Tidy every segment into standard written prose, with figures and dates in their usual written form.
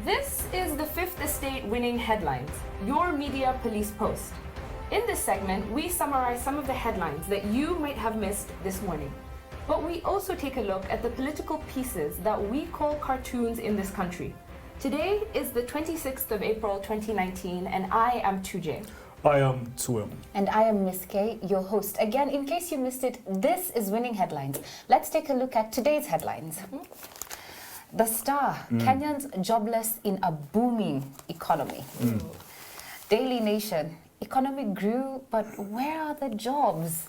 This is the Fifth Estate winning headlines, your media police post. In this segment, we summarize some of the headlines that you might have missed this morning. But we also take a look at the political pieces that we call cartoons in this country. Today is the 26th of April 2019, and I am Tuje. I am Swan. And I am Miss K, your host. Again, in case you missed it, this is Winning Headlines. Let's take a look at today's headlines. The Star, Kenyans jobless in a booming economy. Daily Nation, economy grew, but where are the jobs?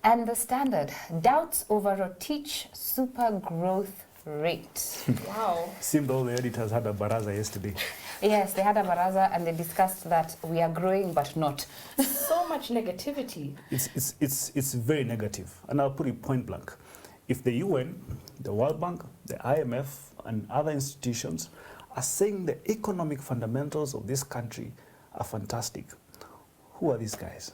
And The Standard, doubts over a teach super growth rate. Wow. Seemed all the editors had a baraza yesterday. Yes, they had a baraza and they discussed that we are growing but not. So much negativity. It's very negative, and I'll put it point blank. If the UN, the World Bank, the IMF, and other institutions are saying the economic fundamentals of this country are fantastic, who are these guys?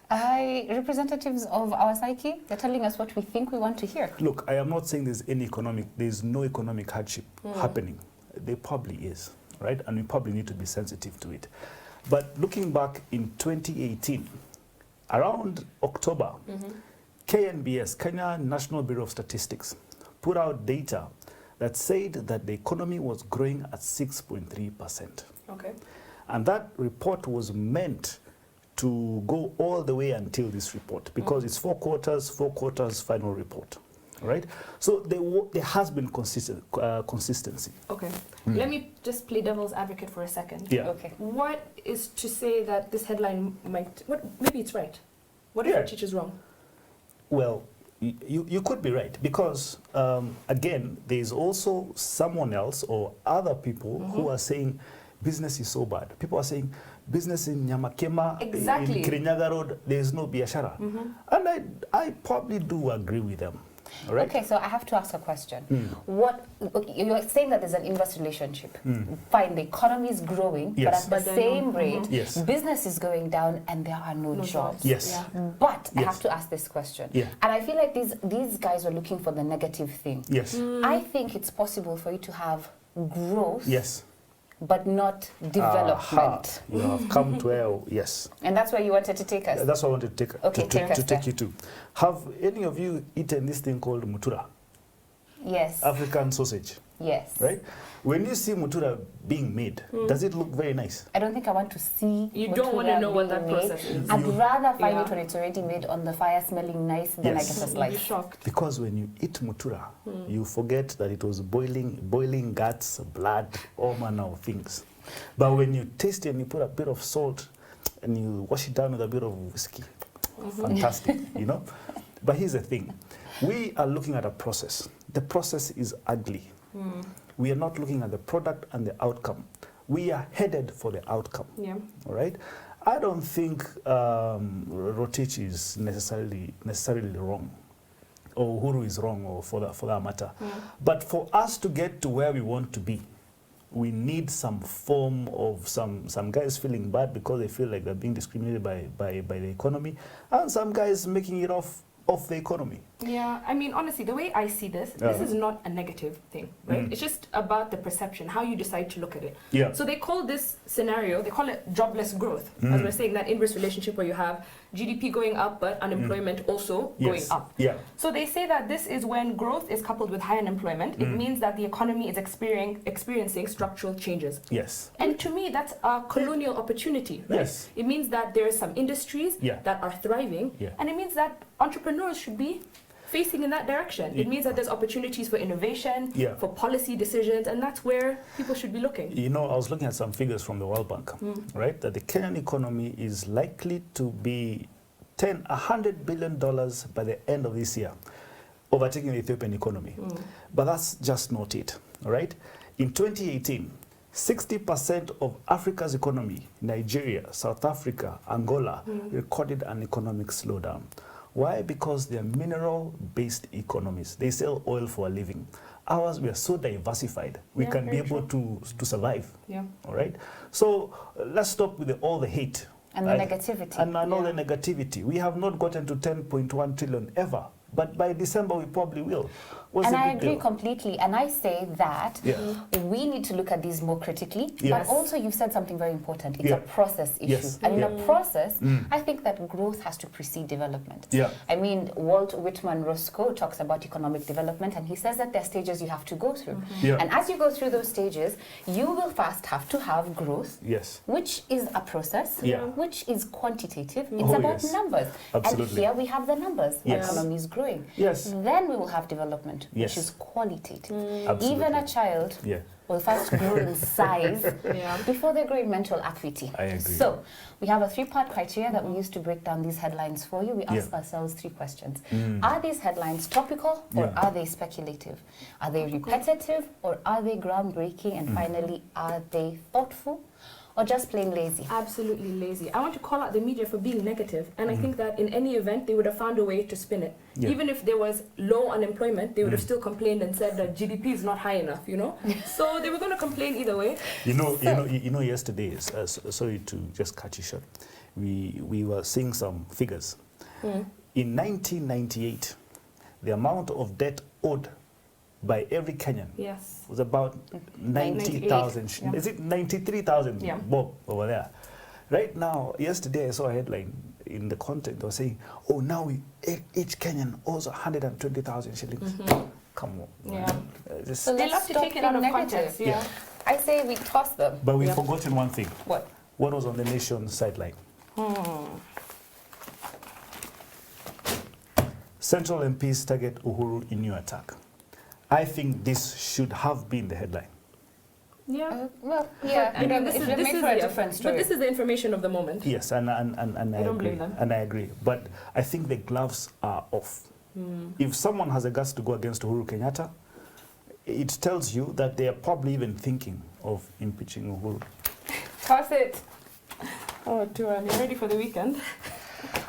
Representatives of our psyche, they're telling us what we think we want to hear. Look, I am not saying there's no economic hardship happening. There probably is, right? And we probably need to be sensitive to it. But looking back in 2018, around October, KNBS, Kenya National Bureau of Statistics, put out data that said that the economy was growing at 6.3%. Okay. And that report was meant to go all the way until this report, because it's 4 quarters, final report, right? So there has been consistency. Okay. Let me just play devil's advocate for a second. Yeah. Okay. What is to say that this headline might, maybe it's right? What if our teacher's wrong? Well, you could be right, because again, there's also someone else or other people who are saying business is so bad. People are saying business in Nyamakema, in Kirinyaga Road, there's no biashara. And I probably do agree with them. All right? Okay, so I have to ask a question. You're saying that there's an inverse relationship. Fine, the economy is growing, but at the same rate, business is going down and there are no jobs. Yes. Yeah. But I have to ask this question. Yeah. And I feel like these guys were looking for the negative thing. Yes. I think it's possible for you to have growth, Yes. but not development. You have come to where, yes. And that's where you wanted to take us. That's what I wanted to take us you to. Have any of you eaten this thing called mutura? Yes. African sausage. Yes. Right? When you see mutura being made, does it look very nice? I don't think I want to see. You don't want to know what that process is. I'd rather find it when it's already made on the fire, smelling nice, than I get a You'll be slice. shocked. Because when you eat mutura, you forget that it was boiling guts, blood, all manner of things. But when you taste it and you put a bit of salt and you wash it down with a bit of whiskey, fantastic, you know? But here's the thing. We are looking at a process. The process is ugly. We are not looking at the product and the outcome. We are headed for the outcome. Yeah. All right? I don't think Rotich is necessarily wrong, or UHURU is wrong, or for that matter. But for us to get to where we want to be, we need some form of some guys feeling bad because they feel like they're being discriminated by the economy, and some guys making it off the economy. Yeah, I mean, honestly, the way I see this is not a negative thing, right? It's just about the perception, how you decide to look at it. Yeah. So they call this scenario, they call it jobless growth, as we're saying, that inverse relationship where you have GDP going up, but unemployment also going up. Yeah. So they say that this is when growth is coupled with high unemployment. It means that the economy is experiencing structural changes. Yes. And to me, that's a colonial opportunity, right? Yes. It means that there are some industries that are thriving, and it means that entrepreneurs should be facing in that direction. It means that there's opportunities for innovation, for policy decisions, and that's where people should be looking. You know, I was looking at some figures from the World Bank, right? That the Kenyan economy is likely to be $100 billion by the end of this year, overtaking the Ethiopian economy. But that's just not it, all right? In 2018, 60% of Africa's economy, Nigeria, South Africa, Angola, recorded an economic slowdown. Why? Because they are mineral-based economies. They sell oil for a living. Ours, we are so diversified. We can be able to survive. Yeah. All right? So let's stop with all the hate. And the negativity. And all the negativity. We have not gotten to 10.1 trillion ever. But by December, we probably will. What's And the I big agree deal? completely. And I say that we need to look at these more critically. Yes. But also, you've said something very important. It's Yeah. a process issue. Yes. And in Yeah. a process, I think that growth has to precede development. Yeah. I mean, Walt Whitman Roscoe talks about economic development, and he says that there are stages you have to go through. Yeah. And as you go through those stages, you will first have to have growth, Yes. which is a process, Yeah. which is quantitative. It's Oh, about yes. numbers. Absolutely. And here we have the numbers. Yes. The economy is growing. Yes. Then we will have development, Yes. which is qualitative. Absolutely. Even a child Yeah. will first grow in size Yeah. before they grow in mental acuity. I agree. So we have a three-part criteria that we use to break down these headlines for you. We ask Yeah. ourselves three questions. Are these headlines topical or Yeah. are they speculative? Are they repetitive or are they groundbreaking? And finally, are they thoughtful or just plain lazy? Absolutely lazy. I want to call out the media for being negative, and I think that in any event, they would have found a way to spin it. Yeah. Even if there was low unemployment, they would have still complained and said that GDP is not high enough, you know? So they were going to complain either way. You know. Yesterday, sorry to just cut you short. We were seeing some figures. In 1998, the amount of debt owed by every Kenyan Yes. was about 90,000. Yeah. Is it 93,000? Yeah. Bob over there. Right now, yesterday I saw a headline in the content. They were saying, "Oh, now each Kenyan owes 120,000 shillings." Come on. Yeah. man. Just- So They let's love to stop take it out of being context. negative. Yeah. I say we toss them. but we've Yeah. forgotten one thing. What? What was on the nation's sideline? Central MPs target UHURU in new attack. I think this should have been the headline. Yeah. Well, yeah, I mean, this it is, would have this made is for a yeah, different story. But this is the information of the moment. Yes, and I don't agree. blame them. And I agree. But I think the gloves are off. If someone has a guts to go against Uhuru Kenyatta, it tells you that they are probably even thinking of impeaching Uhuru. Toss it. Oh, Turan, you ready for the weekend?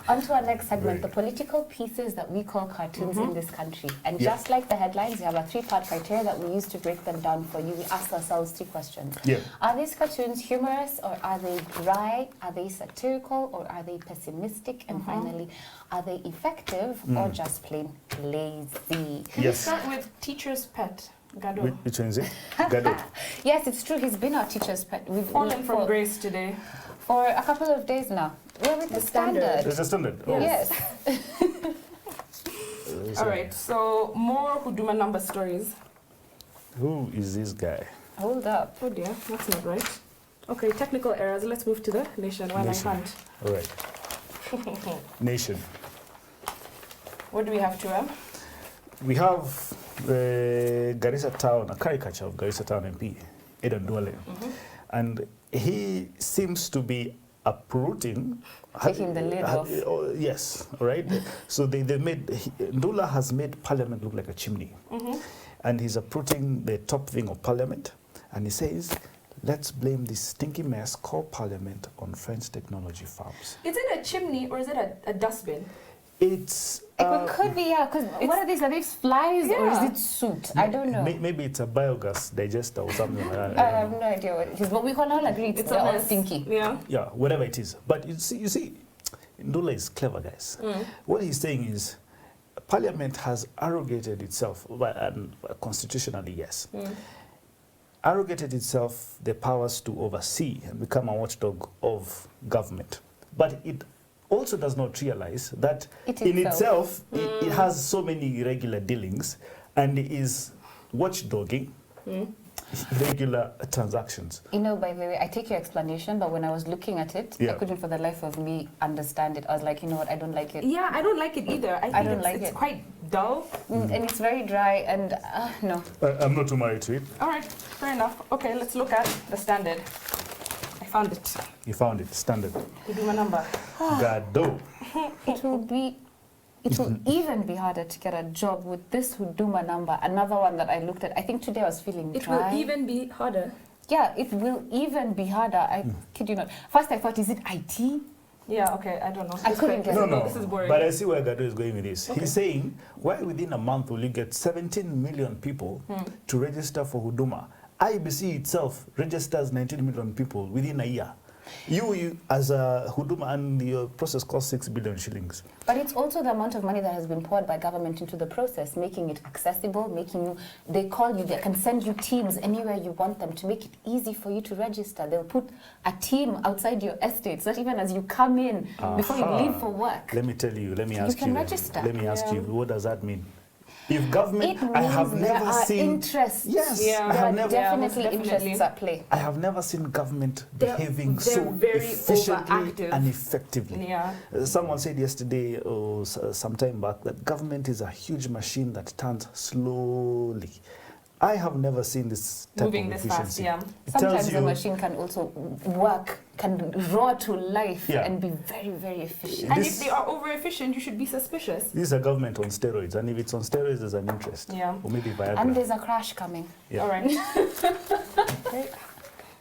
On to our next segment, Right. the political pieces that we call cartoons in this country. And just like the headlines, we have a three-part criteria that we use to break them down for you. We ask ourselves three questions. Yeah. Are these cartoons humorous or are they dry? Are they satirical or are they pessimistic? And finally, are they effective or just plain lazy? Can Yes. we start with teacher's pet, Gado? Which one is it? Gado. Yes, it's true. He's been our teacher's pet. We've Fallen from grace today. for a couple of days now. We're with the standard. There's a standard. Oh. Yes. All right, so more Huduma number stories. Who is this guy? Hold up. Oh dear, that's not right. Okay, technical errors. Let's move to the nation while Nation. I hunt. All right. Nation. What do we have, Turam? We have Garissa Town, a caricature of Garissa Town MP, Eden Duale. And he seems to be uprooting. Taking the lid off. Oh, yes, all right. So they made, Ndula has made Parliament look like a chimney. And he's uprooting the top thing of Parliament. And he says, let's blame this stinky mess called Parliament on French technology farms. Is it a chimney or is it a dustbin? It's... It could be, yeah, because what are these? Are these flies or is Yeah. it soot? I don't know. Maybe it's a biogas digester or something like that. I have no idea what it is, but we can all agree it's a all mess. stinky. Yeah. Yeah, whatever it is. But you see, Ndula is clever, guys. What he's saying is, Parliament has arrogated itself, and constitutionally, yes, arrogated itself the powers to oversee and become a watchdog of government. But it also does not realize that It in itself. itself, it has so many irregular dealings and is watchdogging regular transactions. You know, by the way, I take your explanation, but when I was looking at it, Yeah. I couldn't for the life of me understand it. I was like, you know what, I don't like it. Yeah, I don't like it either. I think don't like it's it. quite dull. And it's very dry and no. I'm not too married to it. All right, fair enough. Okay, let's look at the standard. I found it. You found it, standard. Huduma number. Gado. It will even be harder to get a job with this Huduma number. Another one that I looked at, I think today I was feeling It dry. will even be harder. Yeah, it will even be harder. I kid you not. First I thought, is it IT? Yeah, okay, I don't know. I couldn't get No, it. no. This is boring. But I see where Gado is going with this. Okay. He's saying, why within a month will you get 17 million people to register for Huduma? IBC itself registers 19 million people within a year. You as a huduma, and your process costs 6 billion shillings. But it's also the amount of money that has been poured by government into the process, making it accessible, making you, they call you, they can send you teams anywhere you want them to make it easy for you to register. They'll put a team outside your estate, so that even as you come in, before you leave for work. Let me tell you, let me ask you. You can register. Let me ask you, what does that mean? If government, I have never seen interests. Yes, Yeah, I have never. definitely interests at play. I have never seen government behaving so very efficiently overactive. and effectively. Yeah. Someone said yesterday or some time back that government is a huge machine that turns slowly. I have never seen this type Moving of this fast, efficiency. yeah. It Sometimes tells the you machine can also work, can roar to life Yeah. and be very, very efficient. And This- if they are over efficient, you should be suspicious. this is a government on steroids, and if it's on steroids, there's an interest. Yeah. Or maybe Viagra. And there's a crash coming. Yeah. All right.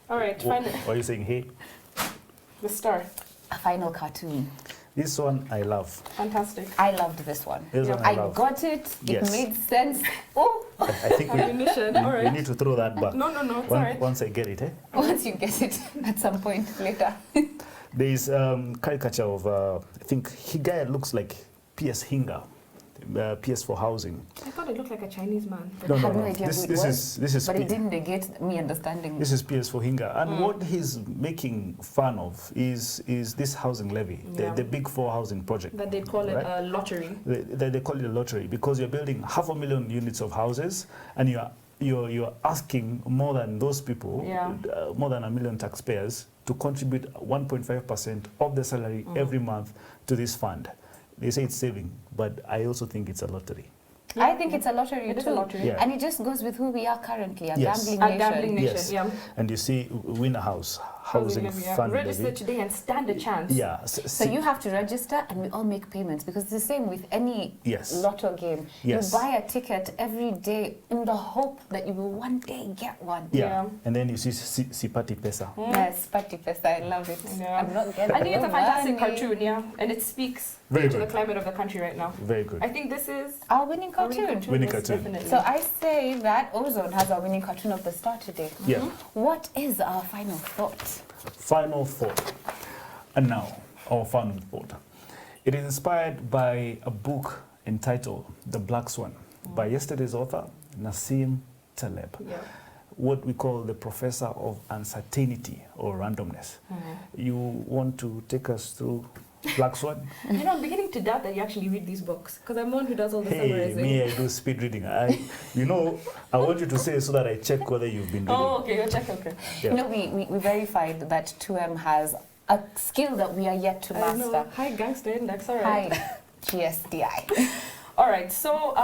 All right, What find are you saying? Hey, the star. A final cartoon. this one I love. Fantastic. I loved this one. This one I love. got it. It Yes. made sense. Oh, I think Ammunition. All we right. need to throw that back. No, it's all right. Once I get it, eh? once you get it at some point later. There is caricature of, I think, Higaya looks like P.S. Hinga, PS for housing. I thought it looked like a Chinese man. I had no idea This, who it this was. is this is But P- it didn't negate me understanding. this is PS for Hinga, and what he's making fun of is this housing levy, Yeah. the big four housing project. That they call it right? a lottery. They call it a lottery because you're building 500,000 units of houses, and you're asking more than those people, Yeah. more than 1 million taxpayers, to contribute 1.5% of their salary every month to this fund. They say it's saving, but I also think it's a lottery. I think it's a lottery It is too. a lottery. Yeah. And it just goes with who we are currently, a Yes. gambling A nation. gambling nation, Yes. yeah. And you see, win a house, housing levy, yeah. fund Register levy. today and stand a chance. Yeah. So you have to register and we all make payments because it's the same with any Yes. lotto game. Yes. You buy a ticket every day in the hope that you will one day get one. Yeah. Yeah. And then you see Sipati Pesa. Yes, Patti Pesa, I love it. Yeah. I'm not getting I think it's a no fantastic money. cartoon, yeah. And it speaks Very to the good. climate of the country right now. Very good. I think this is Our winning a winning cartoon. Winning yes, cartoon. Definitely. So I say that Ozone has our winning cartoon of the star today. Yeah. What is our final thought? Final thought. And now, our final thought. It is inspired by a book entitled The Black Swan by yesterday's author, Nassim Taleb, yeah. what we call the professor of uncertainty or randomness. You want to take us through Black Swan? You know, I'm beginning to doubt that you actually read these books because I'm the one who does all the Hey, summarizing. me, I do speed reading. I want you to say so that I check whether you've been reading. Oh, okay, you'll check, okay. Yeah. You know, we verified that 2M has a skill that we are yet to I know. master. Hi, Gangster Index, all right. Hi, GSDI. All right, so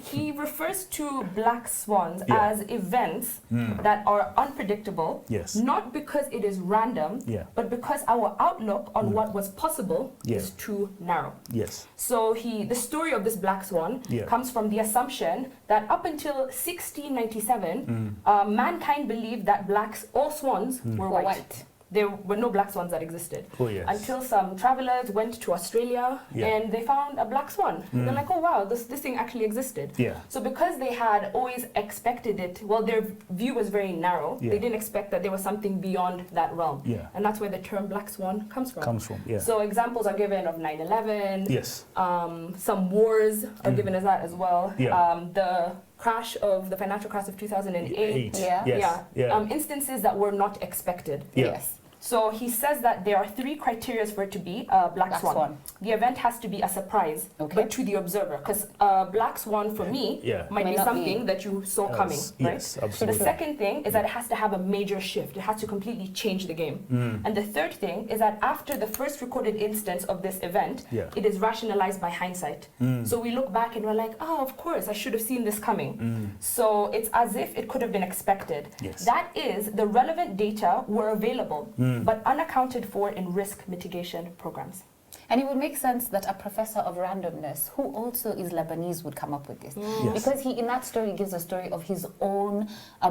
he refers to black swans Yeah. as events that are unpredictable, Yes. not because it is random, Yeah. but because our outlook on what was possible Yeah. is too narrow. Yes. So the story of this black swan Yeah. comes from the assumption that up until 1697, mankind believed that all swans were Were white. white. There were no black swans that existed. Oh, yes. Until some travelers went to Australia Yeah. and they found a black swan. They're like, oh wow, this thing actually existed. Yeah. So because they had always expected it, well, their view was very narrow. Yeah. They didn't expect that there was something beyond that realm. Yeah. And that's where the term black swan comes from. Yeah. So examples are given of 9/11. Yes. Some wars are given as that as well. Yeah. The crash of the financial crash of 2008. Yeah. Yes. Yeah. Instances that were not expected. Yeah. Yes. So he says that there are 3 criteria for it to be a black swan. The event has to be a surprise, Okay. but to the observer. Because a black swan for me Yeah. might May be not something be. that you saw coming, right? Yes, So the absolutely. second thing is that it has to have a major shift. It has to completely change the game. And the third thing is that after the first recorded instance of this event, Yeah. it is rationalized by hindsight. So we look back and we're like, oh, of course, I should have seen this coming. So it's as if it could have been expected. Yes. That is, the relevant data were available, but unaccounted for in risk mitigation programs. And it would make sense that a professor of randomness, who also is Lebanese, would come up with this. Yes. Because he, in that story, gives a story of his own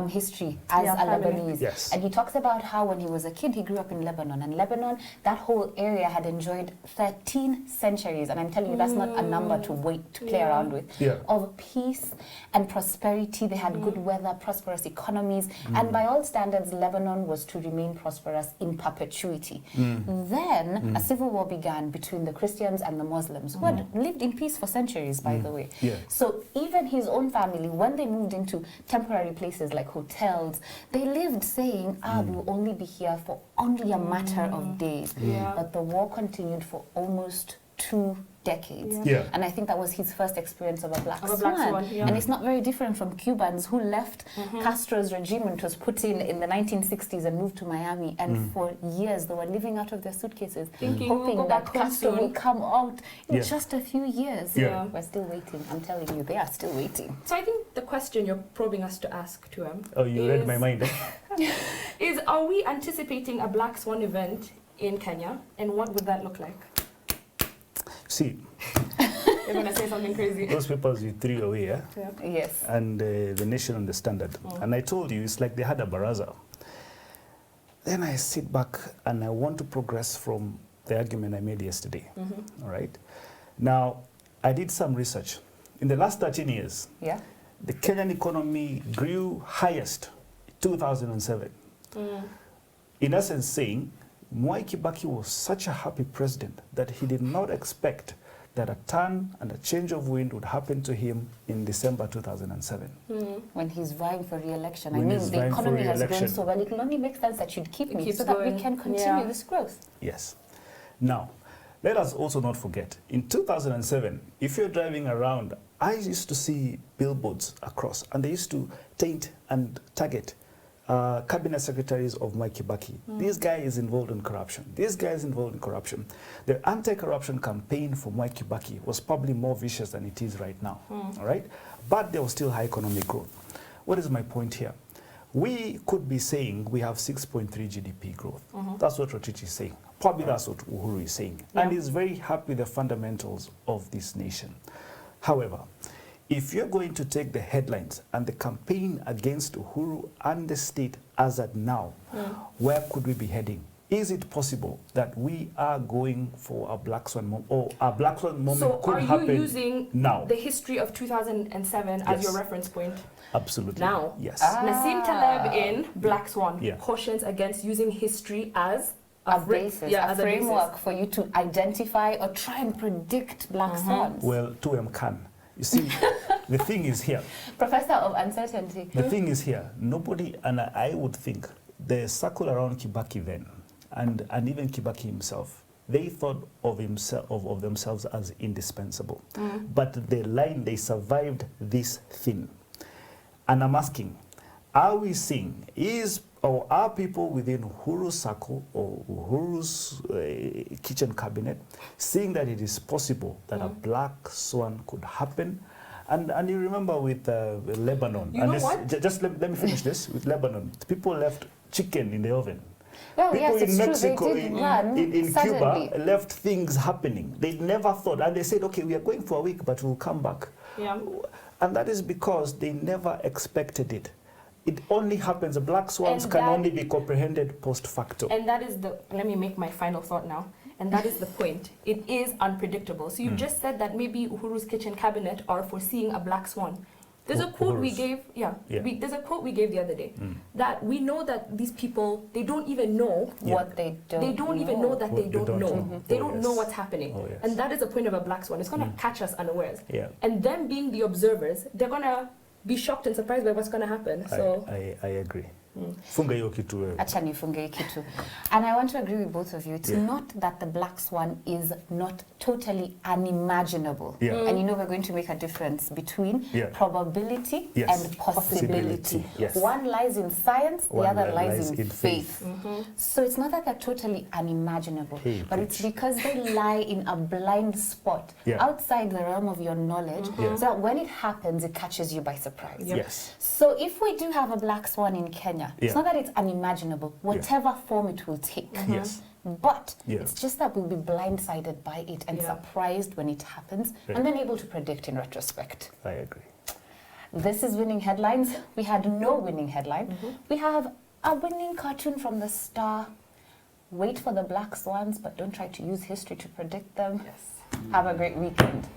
history as a Lebanese. Yes. And he talks about how when he was a kid, he grew up in Lebanon. And Lebanon, that whole area had enjoyed 13 centuries. And I'm telling you, that's not a number to play around with. Yeah. Of peace and prosperity. They had good weather, prosperous economies. And by all standards, Lebanon was to remain prosperous in perpetuity. Then a civil war began between the Christians and the Muslims, who had lived in peace for centuries, by the way. Yeah. So even his own family, when they moved into temporary places like hotels, they lived saying, we'll only be here for only a matter of days. Yeah. But the war continued for almost 2 decades. Yeah. And I think that was his first experience of a black Of a black swan. swan, yeah. And it's not very different from Cubans who left Castro's regime, which was put in the 1960s, and moved to Miami. And for years, they were living out of their suitcases, Thinking we'll hoping go that back home Castro soon. will come out in Yeah. just a few years. Yeah. We're still waiting. I'm telling you, they are still waiting. So I think the question you're probing us to ask to him Oh, you read my mind. Eh? is, are we anticipating a Black Swan event in Kenya? And what would that look like? See, You're going to say something crazy. those papers you threw away, yeah? Yeah. Yes. And the Nation and the Standard. And I told you, it's like they had a baraza. Then I sit back and I want to progress from the argument I made yesterday. All right? Now, I did some research. In the last 13 years, Yeah. the Kenyan economy grew highest 2007. In essence saying, Mwai Kibaki was such a happy president that he did not expect that a turn and a change of wind would happen to him in December 2007. When he's vying for re-election. I When mean, he's the vying for economy has grown re-election. so well, it will only make sense that you'd keep It me keeps so that we going. can continue Yeah. this growth. Yes. Now, let us also not forget, in 2007, if you're driving around, I used to see billboards across, and they used to taint and target cabinet secretaries of Mwai Kibaki. This guy is involved in corruption. This guy is involved in corruption. The anti-corruption campaign for Mwai Kibaki was probably more vicious than it is right now. All right? But there was still high economic growth. What is my point here? We could be saying we have 6.3 GDP growth. That's what Rotich is saying. Probably that's what Uhuru is saying. And he's very happy with the fundamentals of this nation. However, if you're going to take the headlines and the campaign against Uhuru and the state as at now, where could we be heading? Is it possible that we are going for a black swan moment, or a black swan moment So could are you happen using now? the history of 2007 as Yes. your reference point? Absolutely. Now. Yes. Nassim Taleb in Black Swan Yeah. cautions against using history as A fra- basis, yeah, a as framework for you to identify or try and predict black swans. Well, 2M can. You see, the thing is here. Professor of uncertainty. The thing is here. Nobody, and I would think, the circle around Kibaki then, and even Kibaki himself, they thought of themselves as indispensable. But the line, they survived this thing. And I'm asking, are we seeing, or are people within Uhuru's circle or Uhuru's kitchen cabinet seeing that it is possible that a black swan could happen? And you remember with Lebanon, You and know what? just let me finish this. With Lebanon, people left chicken in the oven. Well, People yes, in it's Mexico, true. They did run in suddenly. Cuba, left things happening. They never thought, and they said, okay, we are going for a week, but we'll come back. Yeah. And that is because they never expected it. It only happens, the black swans And can that- only be comprehended post facto. And that is let me make my final thought now. And that is the point. It is unpredictable. So you just said that maybe Uhuru's kitchen cabinet are foreseeing a black swan. There's a quote we Uhuru's. gave, Yeah. there's a quote we gave the other day, that we know that these people, they don't even know Yeah. What they don't They don't even know that What they don't know. They Oh, don't yes. know what's happening. Oh, yes. And that is the point of a black swan. It's going to catch us unawares. Yeah. And them being the observers, they're going to be shocked and surprised by what's going to happen. So I agree. Funga hiyo kitu wewe. Acha nifunge hii kitu. And I want to agree with both of you. It's Yeah. not that the black swan is not totally unimaginable. Yeah. And you know we're going to make a difference between Yeah. probability Yes. and possibility. Yes. One lies in science, the One other lies lies in in faith. So it's not that they're totally unimaginable, Hey, but it's preach. because they lie in a blind spot Yeah. outside the realm of your knowledge, Yeah. so that when it happens, it catches you by surprise. Yes. So if we do have a black swan in Kenya, Yeah. it's not that it's unimaginable, whatever form it will take. Yes. But Yeah. it's just that we'll be blindsided by it and Yeah. surprised when it happens, Right. and then able to predict in retrospect. I agree. This is winning headlines. We had no winning headline. We have a winning cartoon from the Star. Wait for the black swans, but don't try to use history to predict them. Yes. Have a great weekend.